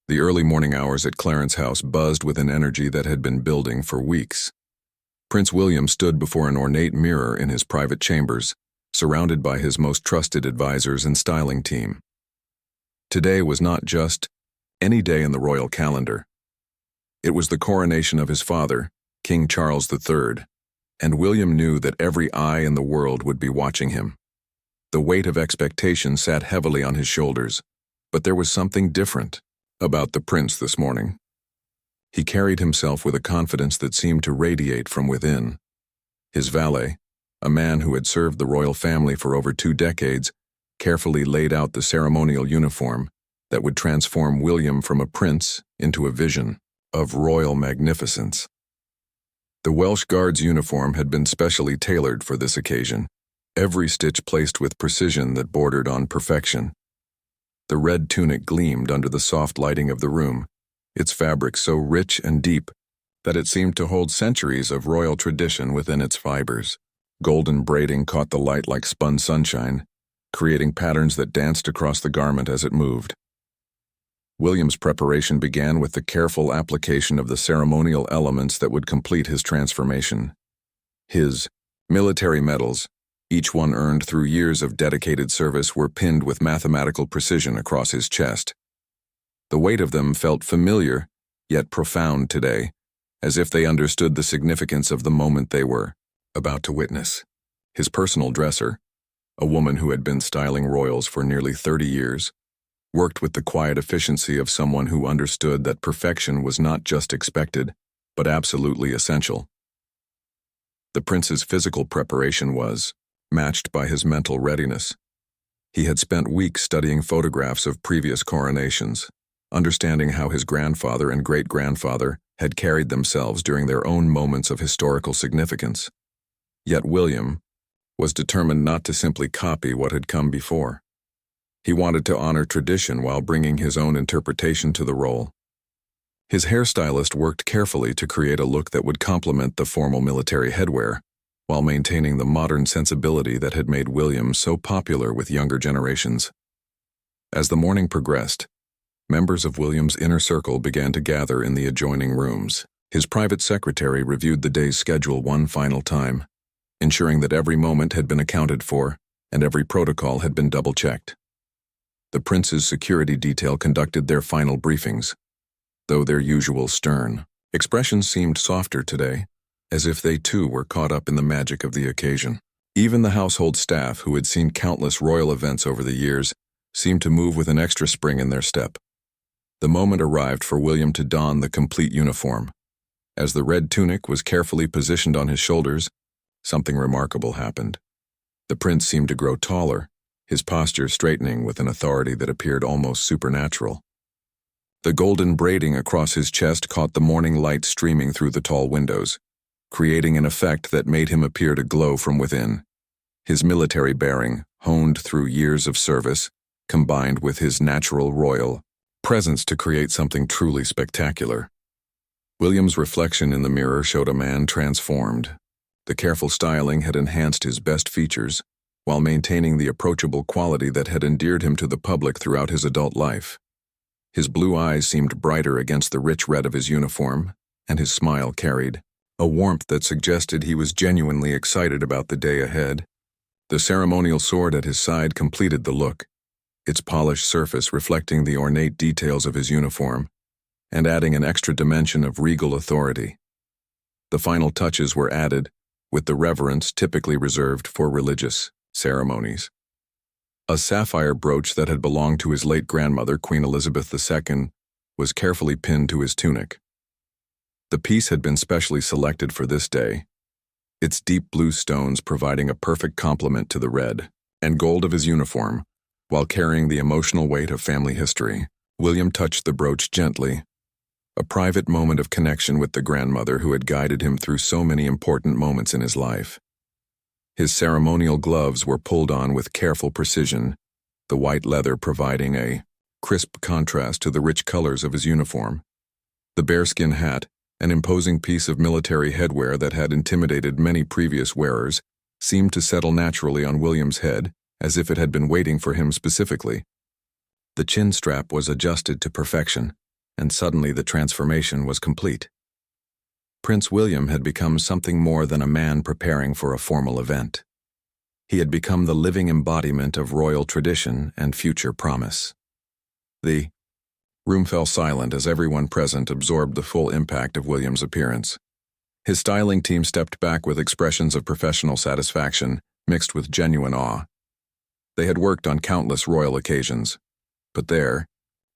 The early morning hours at Clarence House buzzed with an energy that had been building for weeks. Prince William stood before an ornate mirror in his private chambers, surrounded by his most trusted advisors and styling team. Today was not just any day in the royal calendar. It was the coronation of his father, King Charles III, and William knew that every eye in the world would be watching him. The weight of expectation sat heavily on his shoulders, but there was something different about the prince this morning. He carried himself with a confidence that seemed to radiate from within. His valet, a man who had served the royal family for over 2 decades, carefully laid out the ceremonial uniform that would transform William from a prince into a vision of royal magnificence. The Welsh Guards' uniform had been specially tailored for this occasion, every stitch placed with precision that bordered on perfection. The red tunic gleamed under the soft lighting of the room, its fabric so rich and deep that it seemed to hold centuries of royal tradition within its fibers. Golden braiding caught the light like spun sunshine, creating patterns that danced across the garment as it moved. William's preparation began with the careful application of the ceremonial elements that would complete his transformation. His military medals, each one earned through years of dedicated service, were pinned with mathematical precision across his chest. The weight of them felt familiar, yet profound today, as if they understood the significance of the moment they were about to witness. His personal dresser, a woman who had been styling royals for nearly 30 years, worked with the quiet efficiency of someone who understood that perfection was not just expected, but absolutely essential. The prince's physical preparation was matched by his mental readiness. He had spent weeks studying photographs of previous coronations, understanding how his grandfather and great-grandfather had carried themselves during their own moments of historical significance. Yet William was determined not to simply copy what had come before. He wanted to honor tradition while bringing his own interpretation to the role. His hairstylist worked carefully to create a look that would complement the formal military headwear, while maintaining the modern sensibility that had made William so popular with younger generations. As the morning progressed, members of William's inner circle began to gather in the adjoining rooms. His private secretary reviewed the day's schedule one final time, ensuring that every moment had been accounted for and every protocol had been double-checked. The prince's security detail conducted their final briefings, though their usual stern expressions seemed softer today, as if they too were caught up in the magic of the occasion. Even the household staff, who had seen countless royal events over the years, seemed to move with an extra spring in their step. The moment arrived for William to don the complete uniform. As the red tunic was carefully positioned on his shoulders, something remarkable happened. The prince seemed to grow taller, his posture straightening with an authority that appeared almost supernatural. The golden braiding across his chest caught the morning light streaming through the tall windows, creating an effect that made him appear to glow from within. His military bearing, honed through years of service, combined with his natural royal presence to create something truly spectacular. William's reflection in the mirror showed a man transformed. The careful styling had enhanced his best features, while maintaining the approachable quality that had endeared him to the public throughout his adult life. His blue eyes seemed brighter against the rich red of his uniform, and his smile carried a warmth that suggested he was genuinely excited about the day ahead. The ceremonial sword at his side completed the look, its polished surface reflecting the ornate details of his uniform, and adding an extra dimension of regal authority. The final touches were added, with the reverence typically reserved for religious ceremonies. A sapphire brooch that had belonged to his late grandmother, Queen Elizabeth II, was carefully pinned to his tunic. The piece had been specially selected for this day, its deep blue stones providing a perfect complement to the red and gold of his uniform. While carrying the emotional weight of family history, William touched the brooch gently, a private moment of connection with the grandmother who had guided him through so many important moments in his life. His ceremonial gloves were pulled on with careful precision, the white leather providing a crisp contrast to the rich colors of his uniform. The bearskin hat, an imposing piece of military headwear that had intimidated many previous wearers, seemed to settle naturally on William's head, as if it had been waiting for him specifically. The chin strap was adjusted to perfection, and suddenly the transformation was complete. Prince William had become something more than a man preparing for a formal event. He had become the living embodiment of royal tradition and future promise. The room fell silent as everyone present absorbed the full impact of William's appearance. His styling team stepped back with expressions of professional satisfaction mixed with genuine awe. They had worked on countless royal occasions, but there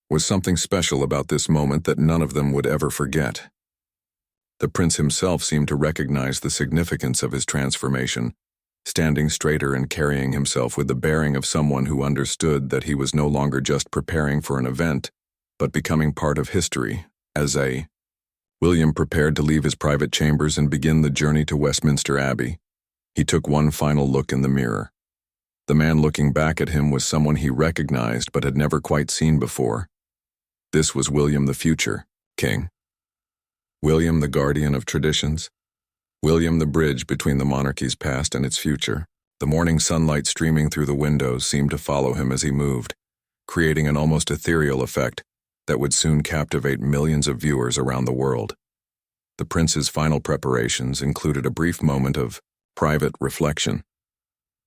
was something special about this moment that none of them would ever forget. The prince himself seemed to recognize the significance of his transformation, standing straighter and carrying himself with the bearing of someone who understood that he was no longer just preparing for an event, but becoming part of history. William prepared to leave his private chambers and begin the journey to Westminster Abbey. He took one final look in the mirror. The man looking back at him was someone he recognized but had never quite seen before. This was William the future king. William the guardian of traditions. William the bridge between the monarchy's past and its future. The morning sunlight streaming through the windows seemed to follow him as he moved, creating an almost ethereal effect that would soon captivate millions of viewers around the world. The prince's final preparations included a brief moment of private reflection.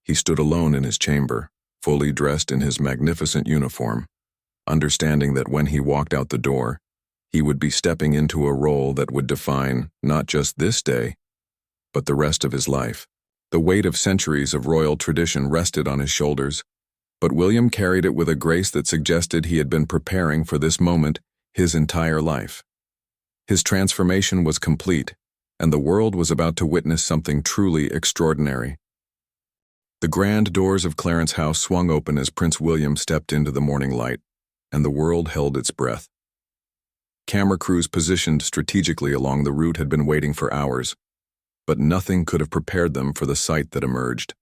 He stood alone in his chamber, fully dressed in his magnificent uniform, understanding that when he walked out the door, he would be stepping into a role that would define not just this day, but the rest of his life. The weight of centuries of royal tradition rested on his shoulders, but William carried it with a grace that suggested he had been preparing for this moment his entire life. His transformation was complete, and the world was about to witness something truly extraordinary. The grand doors of Clarence House swung open as Prince William stepped into the morning light, and the world held its breath. Camera crews positioned strategically along the route had been waiting for hours, but nothing could have prepared them for the sight that emerged.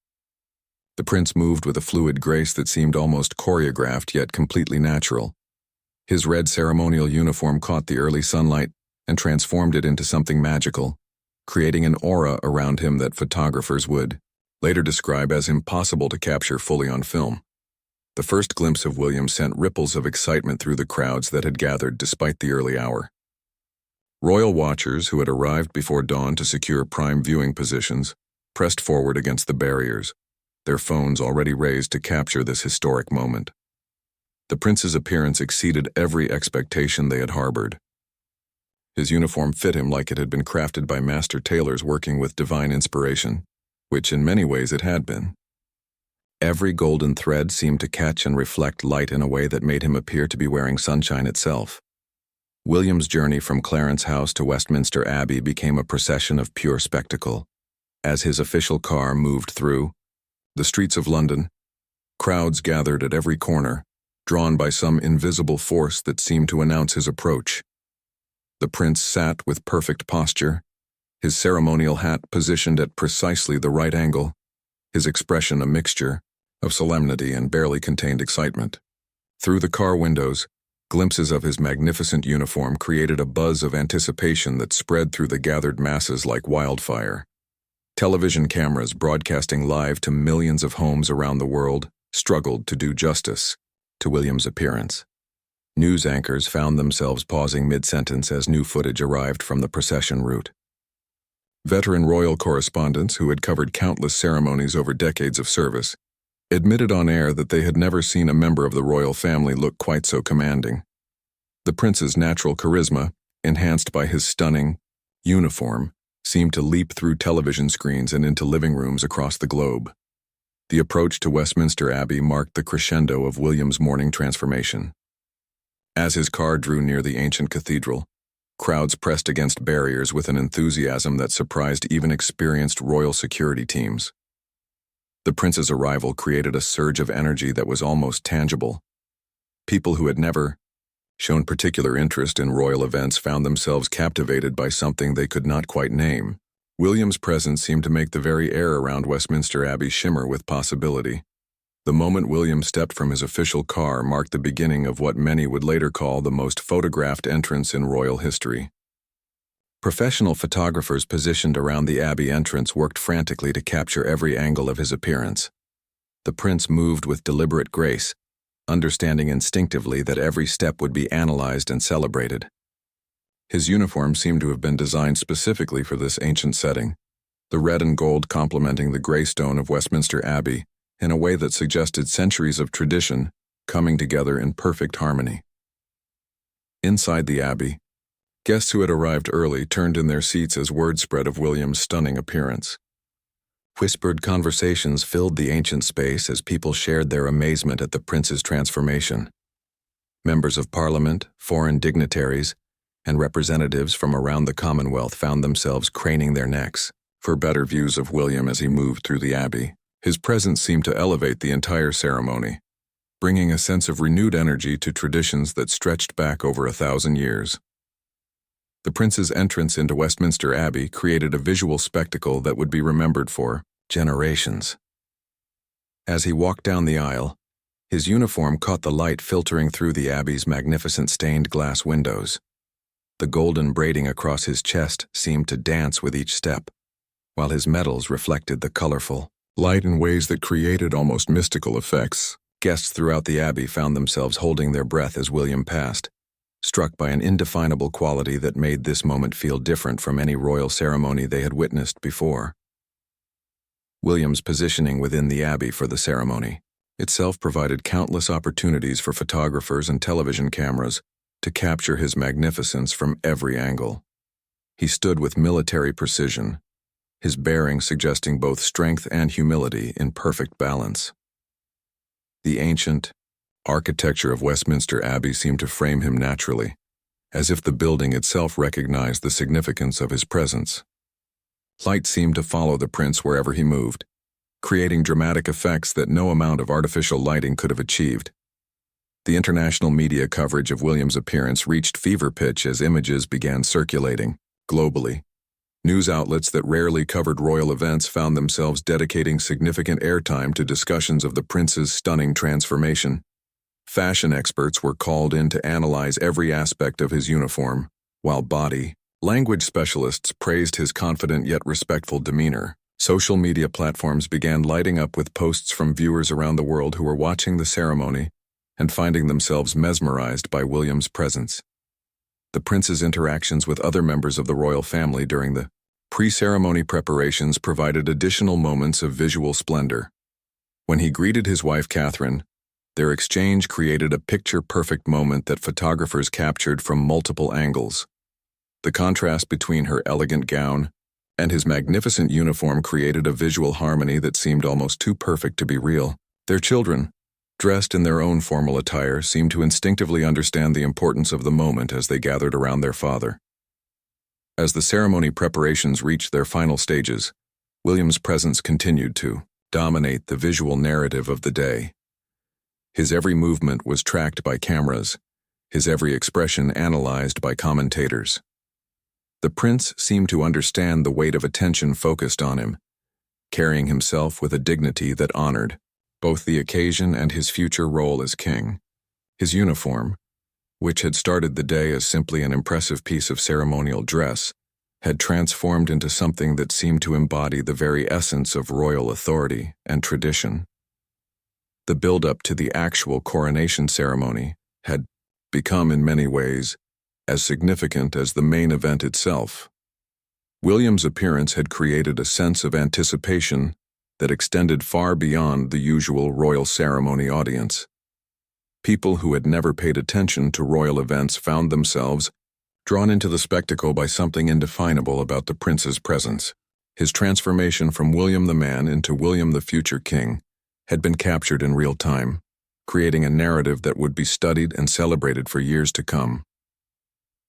The prince moved with a fluid grace that seemed almost choreographed yet completely natural. His red ceremonial uniform caught the early sunlight and transformed it into something magical, creating an aura around him that photographers would later describe as impossible to capture fully on film. The first glimpse of William sent ripples of excitement through the crowds that had gathered despite the early hour. Royal watchers who had arrived before dawn to secure prime viewing positions pressed forward against the barriers, their phones already raised to capture this historic moment. The prince's appearance exceeded every expectation they had harbored. His uniform fit him like it had been crafted by master tailors working with divine inspiration, which in many ways it had been. Every golden thread seemed to catch and reflect light in a way that made him appear to be wearing sunshine itself. William's journey from Clarence House to Westminster Abbey became a procession of pure spectacle. As his official car moved through the streets of London, crowds gathered at every corner, drawn by some invisible force that seemed to announce his approach. The prince sat with perfect posture, his ceremonial hat positioned at precisely the right angle, his expression a mixture of solemnity and barely contained excitement. Through the car windows, glimpses of his magnificent uniform created a buzz of anticipation that spread through the gathered masses like wildfire. Television cameras broadcasting live to millions of homes around the world struggled to do justice to William's appearance. News anchors found themselves pausing mid-sentence as new footage arrived from the procession route. Veteran royal correspondents who had covered countless ceremonies over decades of service admitted on air that they had never seen a member of the royal family look quite so commanding. The prince's natural charisma, enhanced by his stunning uniform, seemed to leap through television screens and into living rooms across the globe. The approach to Westminster Abbey marked the crescendo of William's morning transformation. As his car drew near the ancient cathedral, crowds pressed against barriers with an enthusiasm that surprised even experienced royal security teams. The prince's arrival created a surge of energy that was almost tangible. People who had never shown particular interest in royal events found themselves captivated by something they could not quite name. William's presence seemed to make the very air around Westminster Abbey shimmer with possibility. The moment William stepped from his official car marked the beginning of what many would later call the most photographed entrance in royal history. Professional photographers positioned around the Abbey entrance worked frantically to capture every angle of his appearance. The prince moved with deliberate grace, understanding instinctively that every step would be analyzed and celebrated. His uniform seemed to have been designed specifically for this ancient setting, the red and gold complementing the gray stone of Westminster Abbey in a way that suggested centuries of tradition coming together in perfect harmony. Inside the Abbey, guests who had arrived early turned in their seats as word spread of William's stunning appearance. Whispered conversations filled the ancient space as people shared their amazement at the prince's transformation. Members of Parliament, foreign dignitaries, and representatives from around the Commonwealth found themselves craning their necks for better views of William as he moved through the Abbey. His presence seemed to elevate the entire ceremony, bringing a sense of renewed energy to traditions that stretched back over 1,000 years. The prince's entrance into Westminster Abbey created a visual spectacle that would be remembered for generations. As he walked down the aisle, his uniform caught the light filtering through the Abbey's magnificent stained glass windows. The golden braiding across his chest seemed to dance with each step, while his medals reflected the colorful light in ways that created almost mystical effects. Guests throughout the Abbey found themselves holding their breath as William passed, struck by an indefinable quality that made this moment feel different from any royal ceremony they had witnessed before. William's positioning within the Abbey for the ceremony itself provided countless opportunities for photographers and television cameras to capture his magnificence from every angle. He stood with military precision, his bearing suggesting both strength and humility in perfect balance. The ancient architecture of Westminster Abbey seemed to frame him naturally, as if the building itself recognized the significance of his presence. Light seemed to follow the prince wherever he moved, creating dramatic effects that no amount of artificial lighting could have achieved. The international media coverage of William's appearance reached fever pitch as images began circulating globally. News outlets that rarely covered royal events found themselves dedicating significant airtime to discussions of the prince's stunning transformation. Fashion experts were called in to analyze every aspect of his uniform, while body language specialists praised his confident yet respectful demeanor. Social media platforms began lighting up with posts from viewers around the world who were watching the ceremony and finding themselves mesmerized by William's presence. The prince's interactions with other members of the royal family during the pre-ceremony preparations provided additional moments of visual splendor. When he greeted his wife Catherine, their exchange created a picture-perfect moment that photographers captured from multiple angles. The contrast between her elegant gown and his magnificent uniform created a visual harmony that seemed almost too perfect to be real. Their children, dressed in their own formal attire, seemed to instinctively understand the importance of the moment as they gathered around their father. As the ceremony preparations reached their final stages, William's presence continued to dominate the visual narrative of the day. His every movement was tracked by cameras, his every expression analyzed by commentators. The prince seemed to understand the weight of attention focused on him, carrying himself with a dignity that honored both the occasion and his future role as king. His uniform, which had started the day as simply an impressive piece of ceremonial dress, had transformed into something that seemed to embody the very essence of royal authority and tradition. The build-up to the actual coronation ceremony had become in many ways as significant as the main event itself. William's appearance had created a sense of anticipation that extended far beyond the usual royal ceremony audience. People who had never paid attention to royal events found themselves drawn into the spectacle by something indefinable about the prince's presence. His transformation from William the man into William the future king had been captured in real time, creating a narrative that would be studied and celebrated for years to come.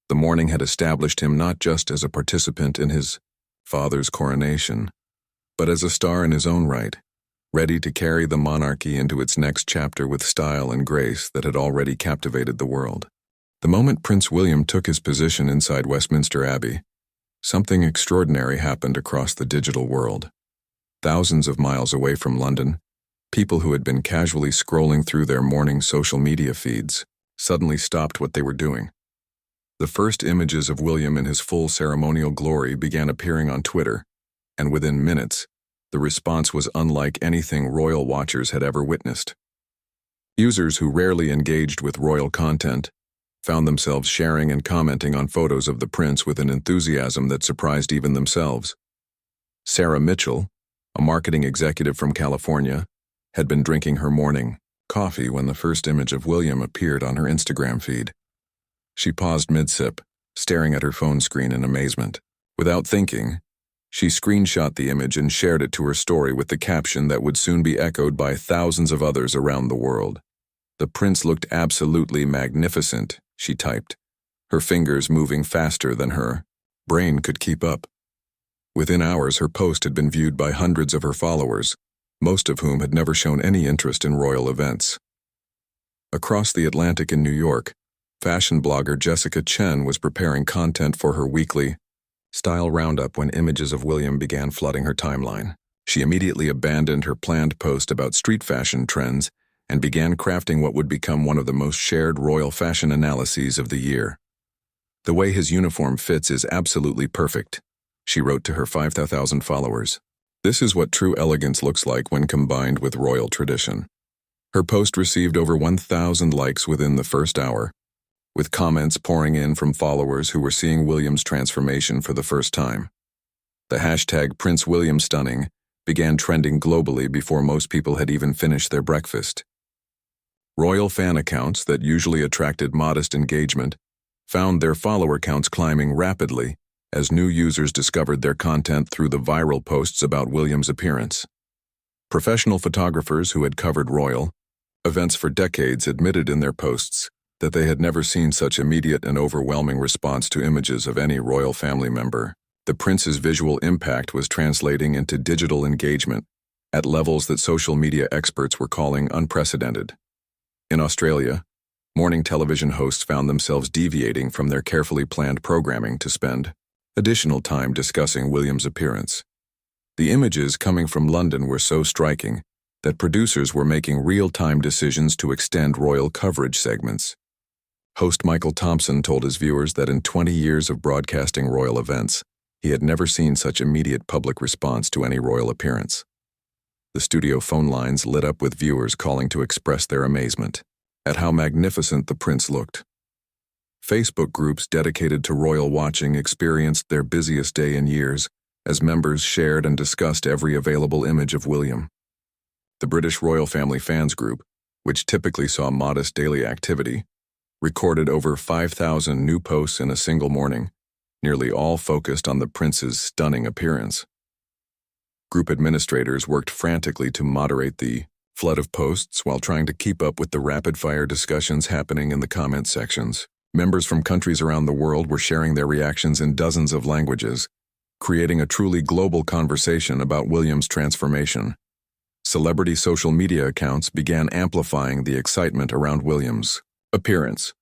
The morning had established him not just as a participant in his father's coronation, but as a star in his own right, ready to carry the monarchy into its next chapter with style and grace that had already captivated the world. The moment Prince William took his position inside Westminster Abbey, something extraordinary happened across the digital world. Thousands of miles away from London, people who had been casually scrolling through their morning social media feeds suddenly stopped what they were doing. The first images of William in his full ceremonial glory began appearing on Twitter, and within minutes, the response was unlike anything royal watchers had ever witnessed. Users who rarely engaged with royal content found themselves sharing and commenting on photos of the prince with an enthusiasm that surprised even themselves. Sarah Mitchell, a marketing executive from California, had been drinking her morning coffee when the first image of William appeared on her Instagram feed. She paused mid-sip, staring at her phone screen in amazement. Without thinking, she screenshot the image and shared it to her story with the caption that would soon be echoed by thousands of others around the world. "The prince looked absolutely magnificent," she typed, her fingers moving faster than her brain could keep up. Within hours, her post had been viewed by hundreds of her followers, most of whom had never shown any interest in royal events. Across the Atlantic in New York, fashion blogger Jessica Chen was preparing content for her weekly style roundup when images of William began flooding her timeline. She immediately abandoned her planned post about street fashion trends and began crafting what would become one of the most shared royal fashion analyses of the year. "The way his uniform fits is absolutely perfect," she wrote to her 5,000 followers. "This is what true elegance looks like when combined with royal tradition." Her post received over 1,000 likes within the first hour, with comments pouring in from followers who were seeing William's transformation for the first time. The hashtag Prince William Stunning began trending globally before most people had even finished their breakfast. Royal fan accounts that usually attracted modest engagement found their follower counts climbing rapidly as new users discovered their content through the viral posts about William's appearance. Professional photographers who had covered royal events for decades admitted in their posts that they had never seen such immediate and overwhelming response to images of any royal family member. The prince's visual impact was translating into digital engagement at levels that social media experts were calling unprecedented. In Australia, morning television hosts found themselves deviating from their carefully planned programming to spend additional time discussing William's appearance. The images coming from London were so striking that producers were making real-time decisions to extend royal coverage segments. Host Michael Thompson told his viewers that in 20 years of broadcasting royal events, he had never seen such immediate public response to any royal appearance. The studio phone lines lit up with viewers calling to express their amazement at how magnificent the prince looked. Facebook groups dedicated to royal watching experienced their busiest day in years as members shared and discussed every available image of William. The British royal family fans group, which typically saw modest daily activity, recorded over 5,000 new posts in a single morning, nearly all focused on the prince's stunning appearance. Group administrators worked frantically to moderate the flood of posts while trying to keep up with the rapid-fire discussions happening in the comment sections. Members from countries around the world were sharing their reactions in dozens of languages, creating a truly global conversation about William's transformation. Celebrity social media accounts began amplifying the excitement around William's appearance,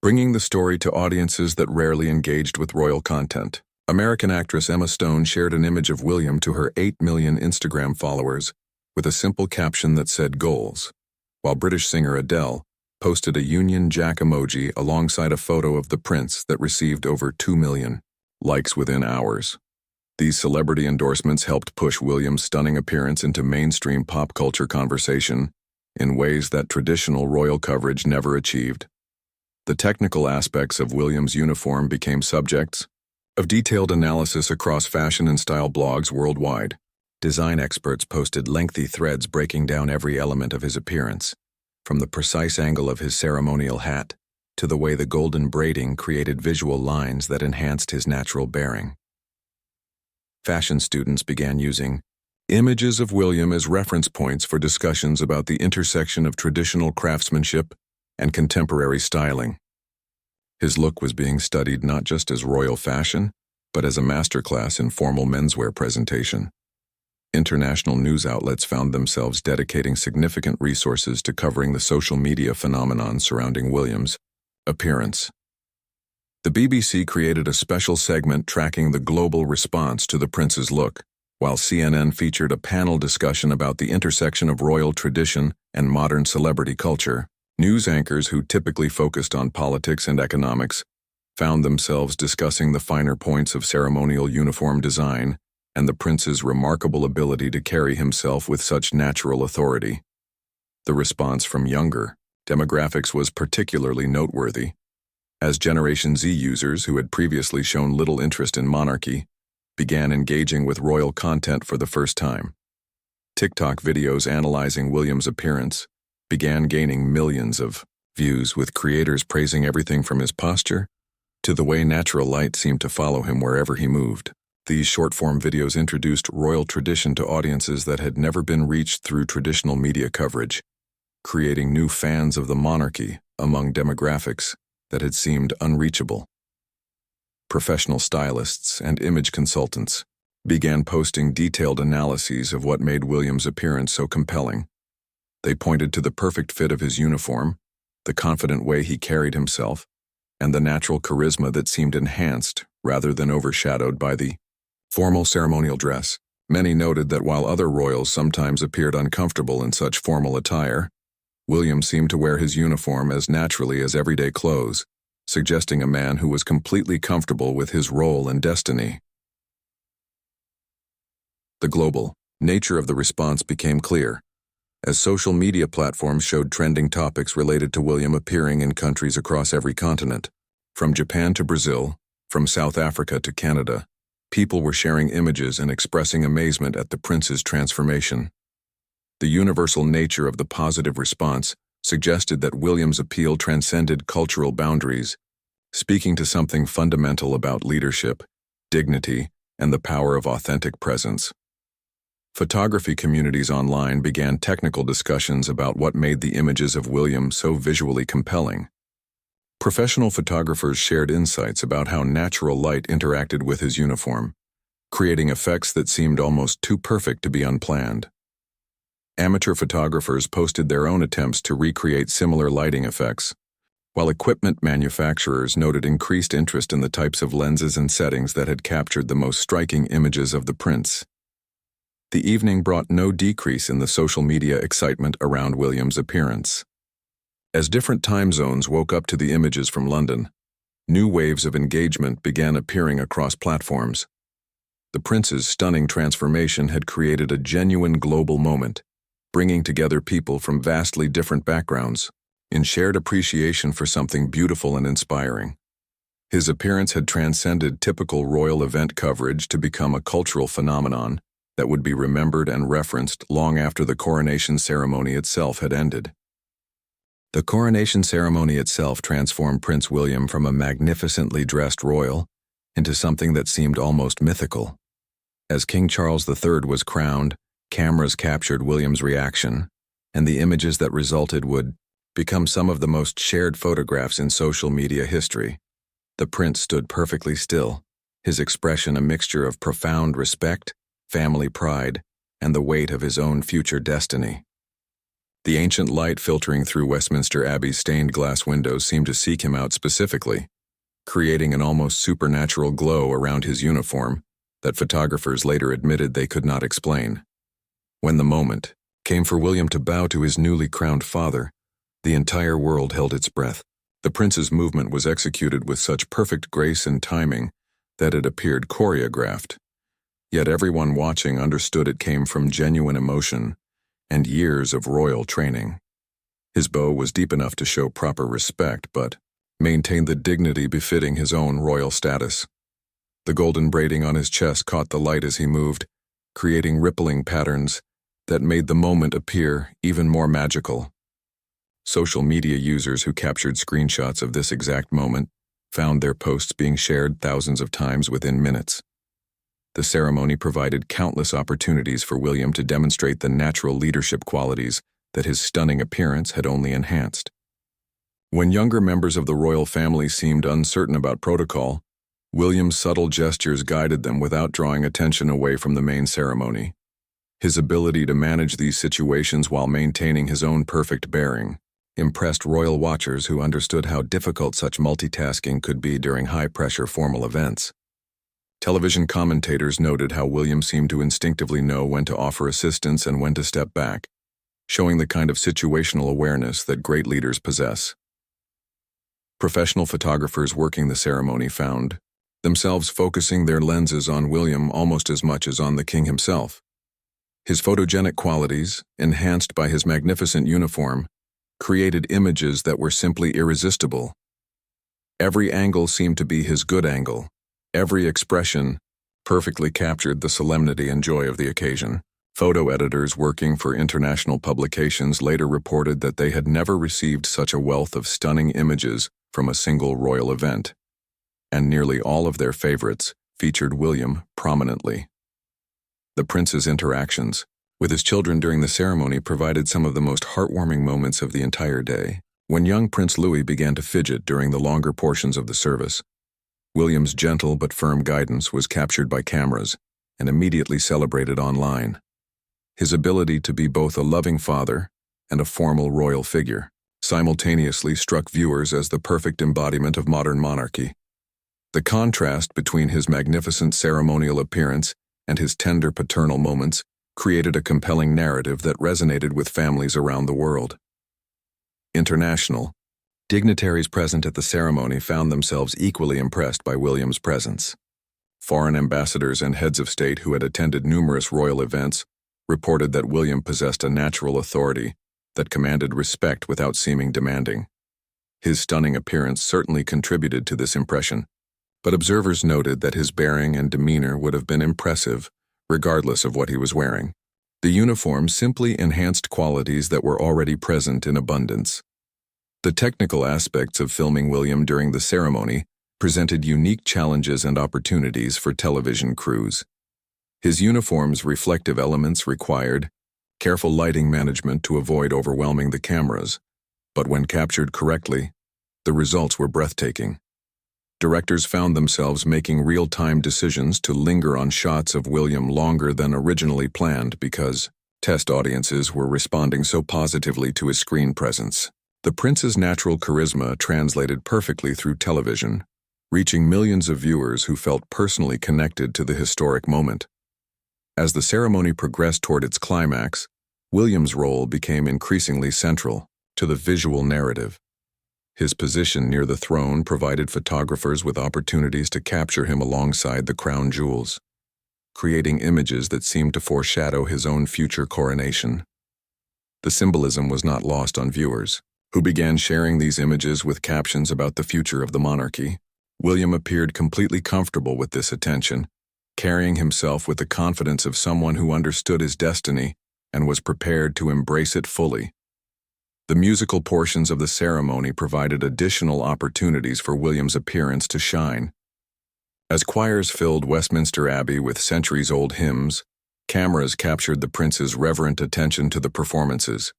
bringing the story to audiences that rarely engaged with royal content. American actress Emma Stone shared an image of William to her 8 million Instagram followers with a simple caption that said "Goals," while British singer Adele posted a Union Jack emoji alongside a photo of the prince that received over 2 million likes within hours. These celebrity endorsements helped push William's stunning appearance into mainstream pop culture conversation in ways that traditional royal coverage never achieved. The technical aspects of William's uniform became subjects of detailed analysis across fashion and style blogs worldwide. Design experts posted lengthy threads breaking down every element of his appearance, from the precise angle of his ceremonial hat to the way the golden braiding created visual lines that enhanced his natural bearing. Fashion students began using images of William as reference points for discussions about the intersection of traditional craftsmanship and contemporary styling. His look was being studied not just as royal fashion, but as a masterclass in formal menswear presentation. International news outlets found themselves dedicating significant resources to covering the social media phenomenon surrounding William's appearance. The BBC created a special segment tracking the global response to the prince's look, while CNN featured a panel discussion about the intersection of royal tradition and modern celebrity culture. News anchors who typically focused on politics and economics found themselves discussing the finer points of ceremonial uniform design and the prince's remarkable ability to carry himself with such natural authority. The response from younger demographics was particularly noteworthy, as Generation Z users who had previously shown little interest in monarchy began engaging with royal content for the first time. TikTok videos analyzing William's appearance began gaining millions of views, with creators praising everything from his posture to the way natural light seemed to follow him wherever he moved. These short-form videos introduced royal tradition to audiences that had never been reached through traditional media coverage, creating new fans of the monarchy among demographics that had seemed unreachable. Professional stylists and image consultants began posting detailed analyses of what made William's appearance so compelling. They pointed to the perfect fit of his uniform, the confident way he carried himself, and the natural charisma that seemed enhanced rather than overshadowed by the formal ceremonial dress. Many noted that while other royals sometimes appeared uncomfortable in such formal attire, William seemed to wear his uniform as naturally as everyday clothes, suggesting a man who was completely comfortable with his role and destiny. The global nature of the response became clear, as social media platforms showed trending topics related to William appearing in countries across every continent. From Japan to Brazil, from South Africa to Canada, people were sharing images and expressing amazement at the prince's transformation. The universal nature of the positive response suggested that William's appeal transcended cultural boundaries, speaking to something fundamental about leadership, dignity, and the power of authentic presence. Photography communities online began technical discussions about what made the images of William so visually compelling. Professional photographers shared insights about how natural light interacted with his uniform, creating effects that seemed almost too perfect to be unplanned. Amateur photographers posted their own attempts to recreate similar lighting effects, while equipment manufacturers noted increased interest in the types of lenses and settings that had captured the most striking images of the prince. The evening brought no decrease in the social media excitement around William's appearance. As different time zones woke up to the images from London, new waves of engagement began appearing across platforms. The prince's stunning transformation had created a genuine global moment, bringing together people from vastly different backgrounds in shared appreciation for something beautiful and inspiring. His appearance had transcended typical royal event coverage to become a cultural phenomenon that would be remembered and referenced long after the coronation ceremony itself had ended. The coronation ceremony itself transformed Prince William from a magnificently dressed royal into something that seemed almost mythical. As King Charles III was crowned, cameras captured William's reaction, and the images that resulted would become some of the most shared photographs in social media history. The prince stood perfectly still, his expression a mixture of profound respect, family pride, and the weight of his own future destiny. The ancient light filtering through Westminster Abbey's stained glass windows seemed to seek him out specifically, creating an almost supernatural glow around his uniform that photographers later admitted they could not explain. When the moment came for William to bow to his newly crowned father, the entire world held its breath. The prince's movement was executed with such perfect grace and timing that it appeared choreographed. Yet everyone watching understood it came from genuine emotion and years of royal training. His bow was deep enough to show proper respect, but maintained the dignity befitting his own royal status. The golden braiding on his chest caught the light as he moved, creating rippling patterns that made the moment appear even more magical. Social media users who captured screenshots of this exact moment found their posts being shared thousands of times within minutes. The ceremony provided countless opportunities for William to demonstrate the natural leadership qualities that his stunning appearance had only enhanced. When younger members of the royal family seemed uncertain about protocol, William's subtle gestures guided them without drawing attention away from the main ceremony. His ability to manage these situations while maintaining his own perfect bearing impressed royal watchers who understood how difficult such multitasking could be during high-pressure formal events. Television commentators noted how William seemed to instinctively know when to offer assistance and when to step back, showing the kind of situational awareness that great leaders possess. Professional photographers working the ceremony found themselves focusing their lenses on William almost as much as on the king himself. His photogenic qualities, enhanced by his magnificent uniform, created images that were simply irresistible. Every angle seemed to be his good angle. Every expression perfectly captured the solemnity and joy of the occasion. Photo editors working for international publications later reported that they had never received such a wealth of stunning images from a single royal event, and nearly all of their favorites featured William prominently. The prince's interactions with his children during the ceremony provided some of the most heartwarming moments of the entire day. When young Prince Louis began to fidget during the longer portions of the service, William's gentle but firm guidance was captured by cameras and immediately celebrated online. His ability to be both a loving father and a formal royal figure simultaneously struck viewers as the perfect embodiment of modern monarchy. The contrast between his magnificent ceremonial appearance and his tender paternal moments created a compelling narrative that resonated with families around the world. International dignitaries present at the ceremony found themselves equally impressed by William's presence. Foreign ambassadors and heads of state who had attended numerous royal events reported that William possessed a natural authority that commanded respect without seeming demanding. His stunning appearance certainly contributed to this impression, but observers noted that his bearing and demeanor would have been impressive regardless of what he was wearing. The uniform simply enhanced qualities that were already present in abundance. The technical aspects of filming William during the ceremony presented unique challenges and opportunities for television crews. His uniform's reflective elements required careful lighting management to avoid overwhelming the cameras, but when captured correctly, the results were breathtaking. Directors found themselves making real-time decisions to linger on shots of William longer than originally planned because test audiences were responding so positively to his screen presence. The prince's natural charisma translated perfectly through television, reaching millions of viewers who felt personally connected to the historic moment. As the ceremony progressed toward its climax, William's role became increasingly central to the visual narrative. His position near the throne provided photographers with opportunities to capture him alongside the crown jewels, creating images that seemed to foreshadow his own future coronation. The symbolism was not lost on viewers, who began sharing these images with captions about the future of the monarchy. William appeared completely comfortable with this attention, carrying himself with the confidence of someone who understood his destiny and was prepared to embrace it fully. The musical portions of the ceremony provided additional opportunities for William's appearance to shine. As choirs filled Westminster Abbey with centuries-old hymns, cameras captured the prince's reverent attention to the performances.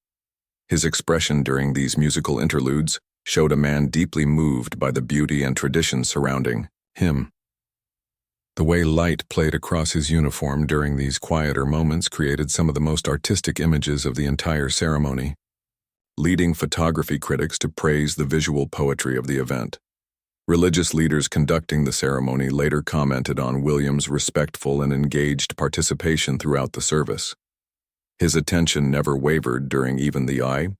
His expression during these musical interludes showed a man deeply moved by the beauty and tradition surrounding him. The way light played across his uniform during these quieter moments created some of the most artistic images of the entire ceremony, leading photography critics to praise the visual poetry of the event. Religious leaders conducting the ceremony later commented on William's respectful and engaged participation throughout the service. His attention never wavered during even the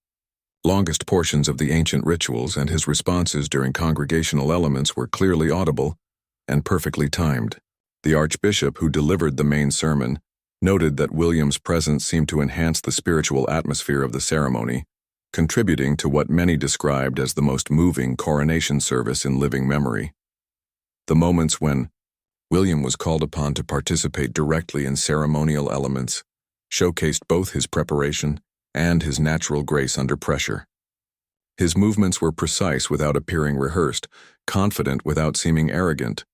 longest portions of the ancient rituals, and his responses during congregational elements were clearly audible and perfectly timed. The archbishop who delivered the main sermon noted that William's presence seemed to enhance the spiritual atmosphere of the ceremony, contributing to what many described as the most moving coronation service in living memory. The moments when William was called upon to participate directly in ceremonial elements showcased both his preparation and his natural grace under pressure. His movements were precise without appearing rehearsed, confident without seeming arrogant.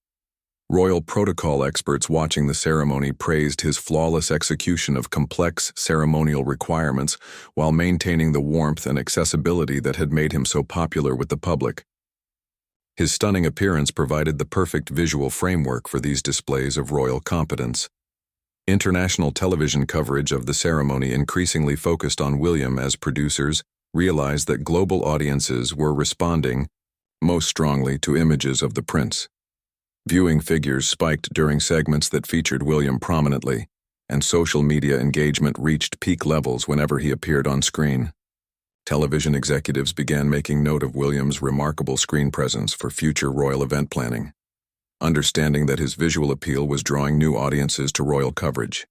Royal protocol experts watching the ceremony praised his flawless execution of complex ceremonial requirements while maintaining the warmth and accessibility that had made him so popular with the public. His stunning appearance provided the perfect visual framework for these displays of royal competence. International television coverage of the ceremony increasingly focused on William as producers realized that global audiences were responding most strongly to images of the prince. Viewing figures spiked during segments that featured William prominently, and social media engagement reached peak levels whenever he appeared on screen. Television executives began making note of William's remarkable screen presence for future royal event planning, understanding that his visual appeal was drawing new audiences to royal coverage.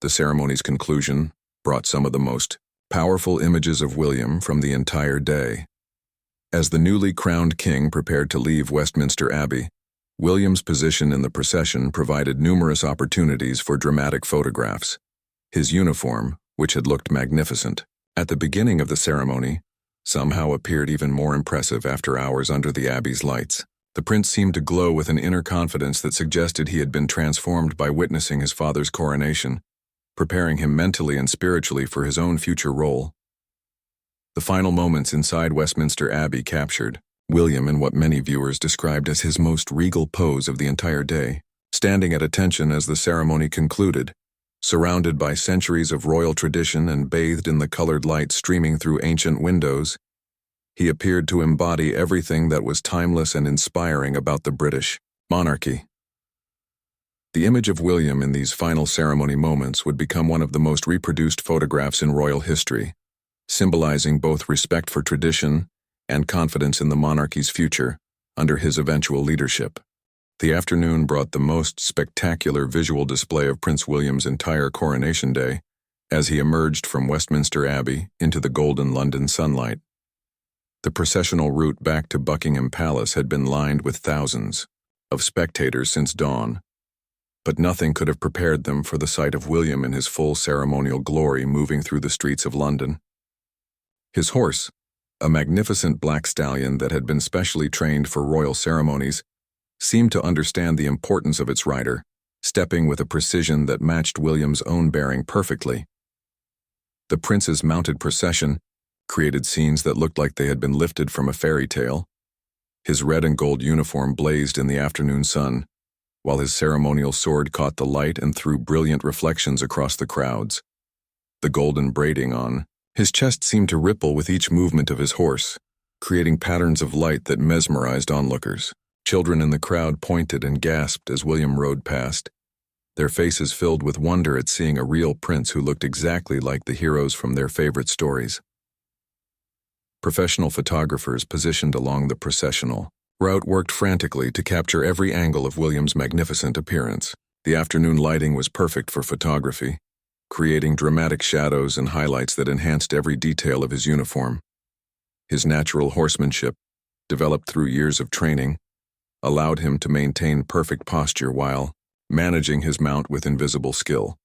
The ceremony's conclusion brought some of the most Powerful images of William from the entire day. As the newly crowned king prepared to leave Westminster Abbey, William's position in the procession provided numerous opportunities for dramatic photographs. His uniform, which had looked magnificent at the beginning of the ceremony, somehow appeared even more impressive after hours under the Abbey's lights. The prince seemed to glow with an inner confidence that suggested he had been transformed by witnessing his father's coronation, preparing him mentally and spiritually for his own future role. The final moments inside Westminster Abbey captured William in what many viewers described as his most regal pose of the entire day, standing at attention as the ceremony concluded, surrounded by centuries of royal tradition and bathed in the colored light streaming through ancient windows. He appeared to embody everything that was timeless and inspiring about the British monarchy. The image of William in these final ceremony moments would become one of the most reproduced photographs in royal history, symbolizing both respect for tradition and confidence in the monarchy's future under his eventual leadership. The afternoon brought the most spectacular visual display of Prince William's entire coronation day as he emerged from Westminster Abbey into the golden London sunlight. The processional route back to Buckingham Palace had been lined with thousands of spectators since dawn, but nothing could have prepared them for the sight of William in his full ceremonial glory moving through the streets of London. His horse, a magnificent black stallion that had been specially trained for royal ceremonies, seemed to understand the importance of its rider, stepping with a precision that matched William's own bearing perfectly. The prince's mounted procession created scenes that looked like they had been lifted from a fairy tale. His red and gold uniform blazed in the afternoon sun, while his ceremonial sword caught the light and threw brilliant reflections across the crowds. The golden braiding on his chest seemed to ripple with each movement of his horse, creating patterns of light that mesmerized onlookers. Children in the crowd pointed and gasped as William rode past, their faces filled with wonder at seeing a real prince who looked exactly like the heroes from their favorite stories. Professional photographers positioned along the processional route worked frantically to capture every angle of William's magnificent appearance. The afternoon lighting was perfect for photography, creating dramatic shadows and highlights that enhanced every detail of his uniform. His natural horsemanship, developed through years of training, allowed him to maintain perfect posture while managing his mount with invisible skill.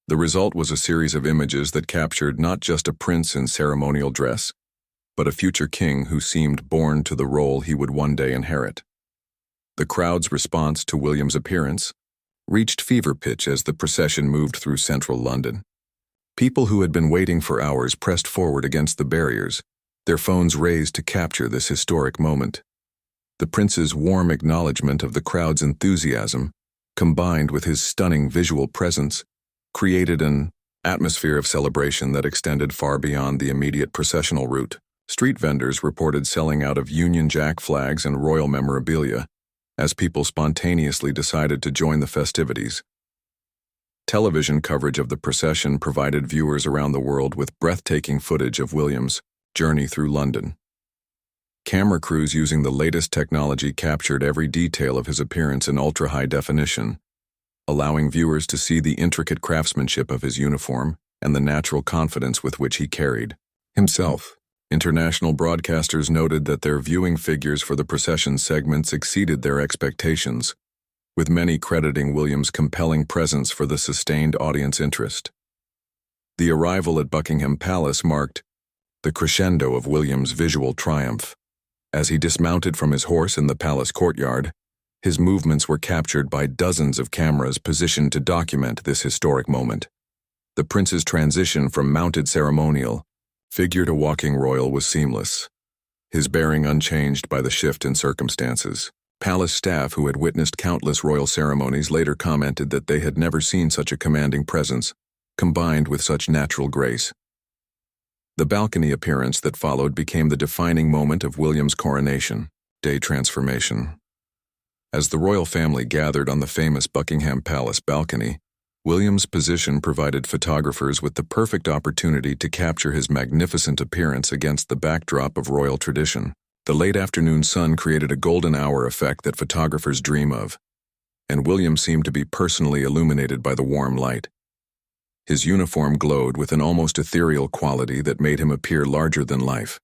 The result was a series of images that captured not just a prince in ceremonial dress, but a future king who seemed born to the role he would one day inherit. The crowd's response to William's appearance reached fever pitch as the procession moved through central London. People who had been waiting for hours pressed forward against the barriers, their phones raised to capture this historic moment. The prince's warm acknowledgement of the crowd's enthusiasm, combined with his stunning visual presence, created an atmosphere of celebration that extended far beyond the immediate processional route. Street vendors reported selling out of Union Jack flags and royal memorabilia, as people spontaneously decided to join the festivities. Television coverage of the procession provided viewers around the world with breathtaking footage of William's journey through London. Camera crews using the latest technology captured every detail of his appearance in ultra-high definition, allowing viewers to see the intricate craftsmanship of his uniform and the natural confidence with which he carried himself. International broadcasters noted that their viewing figures for the procession segments exceeded their expectations, with many crediting William's compelling presence for the sustained audience interest. The arrival at Buckingham Palace marked the crescendo of William's visual triumph. As he dismounted from his horse in the palace courtyard, his movements were captured by dozens of cameras positioned to document this historic moment. The prince's transition from mounted ceremonial figure to walking royal was seamless, his bearing unchanged by the shift in circumstances. Palace staff who had witnessed countless royal ceremonies later commented that they had never seen such a commanding presence, combined with such natural grace. The balcony appearance that followed became the defining moment of William's coronation day transformation. As the royal family gathered on the famous Buckingham Palace balcony, William's position provided photographers with the perfect opportunity to capture his magnificent appearance against the backdrop of royal tradition. The late afternoon sun created a golden hour effect that photographers dream of, and William seemed to be personally illuminated by the warm light. His uniform glowed with an almost ethereal quality that made him appear larger than life.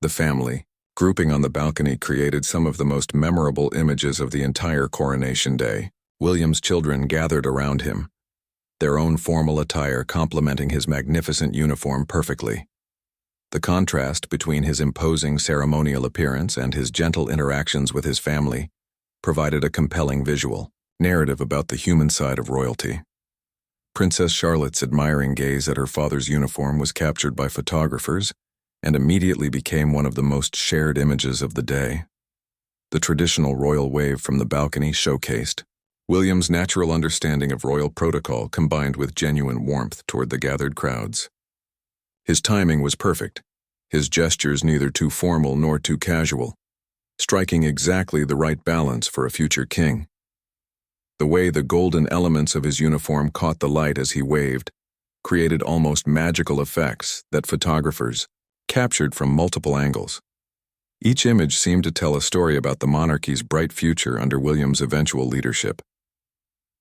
The family, grouping on the balcony, created some of the most memorable images of the entire coronation day. William's children gathered around him, their own formal attire complementing his magnificent uniform perfectly. The contrast between his imposing ceremonial appearance and his gentle interactions with his family provided a compelling visual narrative about the human side of royalty. Princess Charlotte's admiring gaze at her father's uniform was captured by photographers and immediately became one of the most shared images of the day. The traditional royal wave from the balcony showcased William's natural understanding of royal protocol combined with genuine warmth toward the gathered crowds. His timing was perfect, his gestures neither too formal nor too casual, striking exactly the right balance for a future king. The way the golden elements of his uniform caught the light as he waved created almost magical effects that photographers captured from multiple angles. Each image seemed to tell a story about the monarchy's bright future under William's eventual leadership.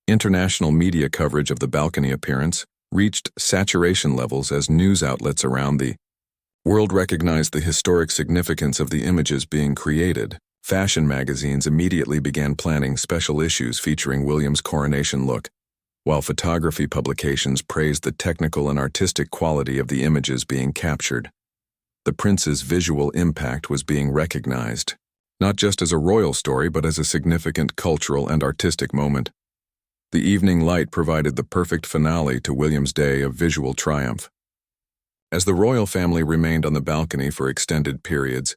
International media coverage of the balcony appearance reached saturation levels as news outlets around the world recognized the historic significance of the images being created. Fashion magazines immediately began planning special issues featuring William's coronation look, while photography publications praised the technical and artistic quality of the images being captured. The prince's visual impact was being recognized, not just as a royal story but as a significant cultural and artistic moment. The evening light provided the perfect finale to William's day of visual triumph. As the royal family remained on the balcony for extended periods,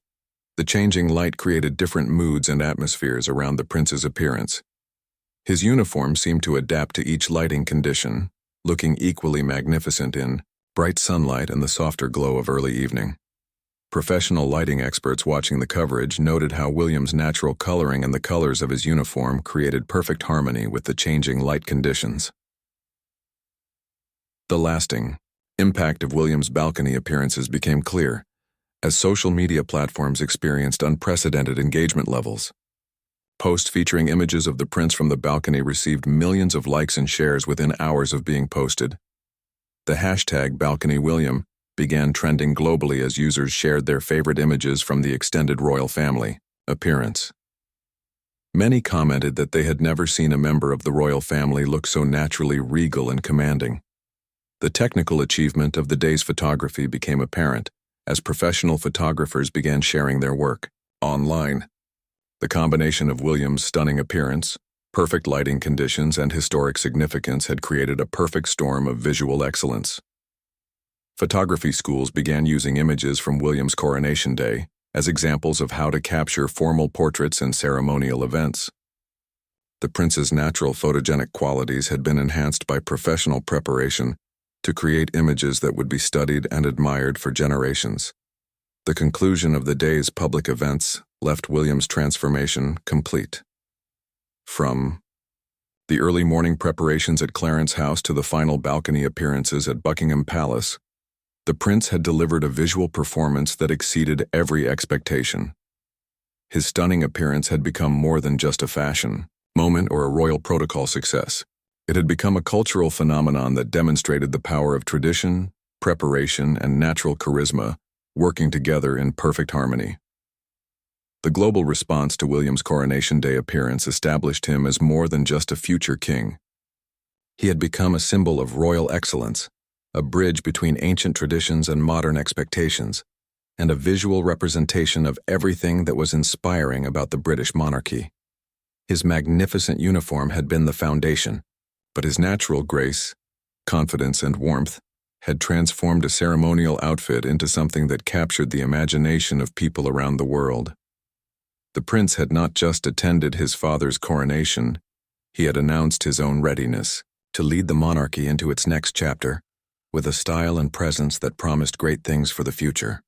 the changing light created different moods and atmospheres around the prince's appearance. His uniform seemed to adapt to each lighting condition, looking equally magnificent in bright sunlight and the softer glow of early evening. Professional lighting experts watching the coverage noted how William's natural coloring and the colors of his uniform created perfect harmony with the changing light conditions. The lasting impact of William's balcony appearances became clear as social media platforms experienced unprecedented engagement levels. Posts featuring images of the prince from the balcony received millions of likes and shares within hours of being posted. The hashtag #BalconyWilliam began trending globally as users shared their favorite images from the extended royal family appearance. Many commented that they had never seen a member of the royal family look so naturally regal and commanding. The technical achievement of the day's photography became apparent as professional photographers began sharing their work online. The combination of William's stunning appearance, perfect lighting conditions, and historic significance had created a perfect storm of visual excellence. Photography schools began using images from William's coronation day as examples of how to capture formal portraits and ceremonial events. The prince's natural photogenic qualities had been enhanced by professional preparation to create images that would be studied and admired for generations. The conclusion of the day's public events left William's transformation complete. From the early morning preparations at Clarence House to the final balcony appearances at Buckingham Palace, the prince had delivered a visual performance that exceeded every expectation. His stunning appearance had become more than just a fashion moment or a royal protocol success. It had become a cultural phenomenon that demonstrated the power of tradition, preparation, and natural charisma working together in perfect harmony. The global response to William's coronation day appearance established him as more than just a future king. He had become a symbol of royal excellence, a bridge between ancient traditions and modern expectations, and a visual representation of everything that was inspiring about the British monarchy. His magnificent uniform had been the foundation, but his natural grace, confidence, and warmth had transformed a ceremonial outfit into something that captured the imagination of people around the world. The prince had not just attended his father's coronation, he had announced his own readiness to lead the monarchy into its next chapter, with a style and presence that promised great things for the future.